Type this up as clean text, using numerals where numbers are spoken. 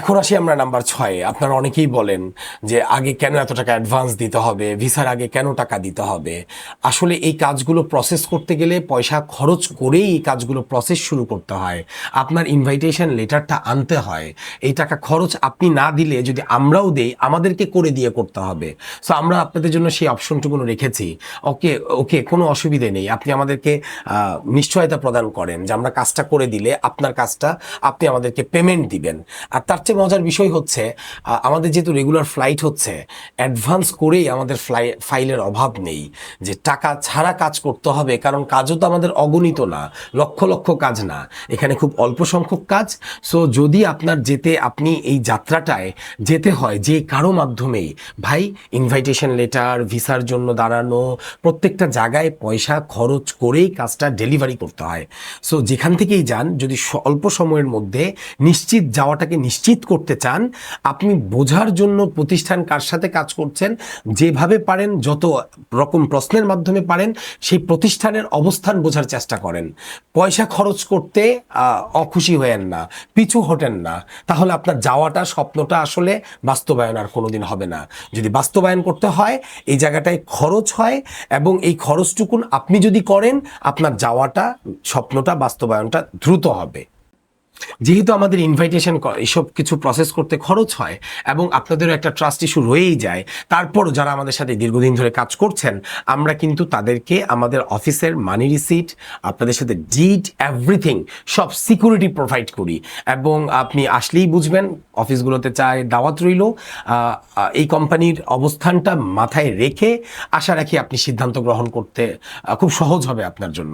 এখন আসি আমরা নাম্বার 6-এ। আপনারা অনেকেই বলেন যে আগে কেন এত টাকা অ্যাডভান্স দিতে হবে, ভিসার আগে কেন টাকা দিতে হবে। আসলে এই কাজগুলো প্রসেস করতে গেলে পয়সা খরচ করেই এই কাজগুলো প্রসেস শুরু করতে হয়। আপনার ইনভাইটেশন লেটারটা আনতে হয়। এই টাকা খরচ আপনি না দিলে যদি আমরাও দেই, আমাদেরকে করে দিয়ে করতে হবে। সো আমরা আপনাদের জন্য সেই অপশনটুকু রেখেছি। ওকে ওকে, কোনো অসুবিধে নেই, আপনি আমাদেরকে নিশ্চয়তা প্রদান করেন যে আমরা কাজটা করে দিলে আপনার কাজটা আপনি আমাদেরকে পেমেন্ট দিবেন। আর তার চেয়ে মজার বিষয় হচ্ছে আমাদের যেহেতু রেগুলার ফ্লাইট হচ্ছে, অ্যাডভান্স করেই আমাদের ফাইলের অভাব নেই যে টাকা ছাড়া কাজ করতে হবে, কারণ কাজও তো আমাদের অগণিত না, লক্ষ লক্ষ কাজ না, এখানে খুব অল্প সংখ্যক কাজ। সো যদি আপনার আপনি এই যাত্রাটায় যেতে হয় যে কারো মাধ্যমেই, ভাই ইনভাইটেশন লেটার, ভিসার জন্য দাঁড়ানো, প্রত্যেকটা জায়গায় পয়সা খরচ করেই কাজটা ডেলিভারি করতে হয়। সো যেখান থেকেই যান, যদি অল্প সময়ের মধ্যে নিশ্চিত যাওয়াটাকে নিশ্চিত করতে চান, আপনি বোঝার জন্য প্রতিষ্ঠান কার সাথে কাজ করছেন, যেভাবে পারেন যত রকম প্রশ্নের মাধ্যমে পারেন সেই প্রতিষ্ঠানের অবস্থান বোঝার চেষ্টা করেন। পয়সা খরচ করতে অখুশি হয়েন না, পিছু হটেন না, তাহলে আপনার যাওয়াটা, স্বপ্নটা আসলে বাস্তবায়ন আর কোনোদিন হবে না। যদি বাস্তবায়ন করতে হয়, এই জায়গাটায় খরচ হয়, এবং এই খরচটুকুন আপনি যদি করেন, আপনার যাওয়াটা, স্বপ্নটা, বাস্তবায়নটা দ্রুত হবে। যেহেতু আমাদের ইনভাইটেশন এসব কিছু প্রসেস করতে খরচ হয় এবং আপনাদেরও একটা ট্রাস্ট ইস্যু রয়েই যায়, তারপরও যারা আমাদের সাথে দীর্ঘদিন ধরে কাজ করছেন, আমরা কিন্তু তাদেরকে আমাদের অফিসের মানি রিসিট, আপনাদের সাথে ডিড, এভরিথিং, সব সিকিউরিটি প্রোভাইড করি। এবং আপনি আসলেই বুঝবেন, অফিসগুলোতে চায় দাওয়াত রইল। এই কোম্পানির অবস্থানটা মাথায় রেখে আশা রাখি আপনি সিদ্ধান্ত গ্রহণ করতে খুব সহজ হবে আপনার জন্য।